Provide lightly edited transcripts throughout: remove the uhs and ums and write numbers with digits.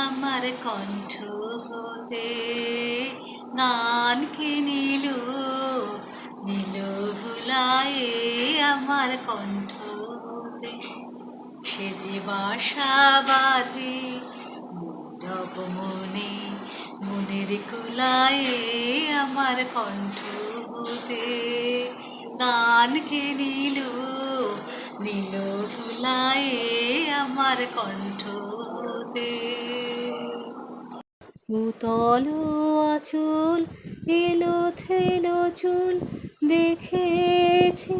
আমার কণ্ঠ হতে গান কে নিল, নিল ভুলায়ে আমার কণ্ঠ হতে। সে যে বাসা বাঁধে নীরব মনে, মনের কুলায়ে আমার কণ্ঠ হতে গান কে নিল, নিল ভুলায়ে আমার কণ্ঠ হতে। উতল আঁচল এলো থেলো চুল দেখেছি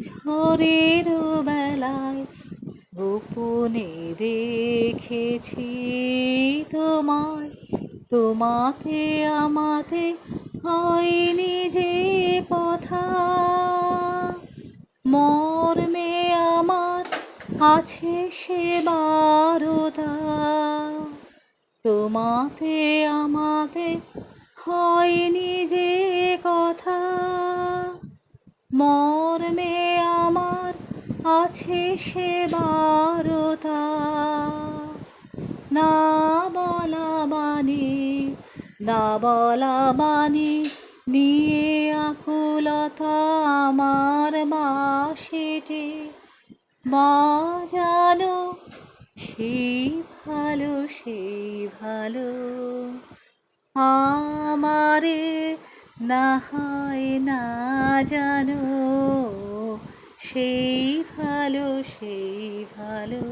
ঝড়ের বেলায়, গোপনে দেখেছি তোমায়, তোমাকে আমাতে হয়নি যে কথা। মর্মে আমার আছে সে বারতা, তোমাতে আমাতে হয়নি যে কথা। মর্মে আমার আছে সে বারতা, না বলা বাণী, না বলা বাণী নিয়ে আকুলতা আমার বাঁশিটি বাজানো। সেই ভালো, সেই ভালো আমারে না হয় না জানো, সেই ভালো, সেই ভালো।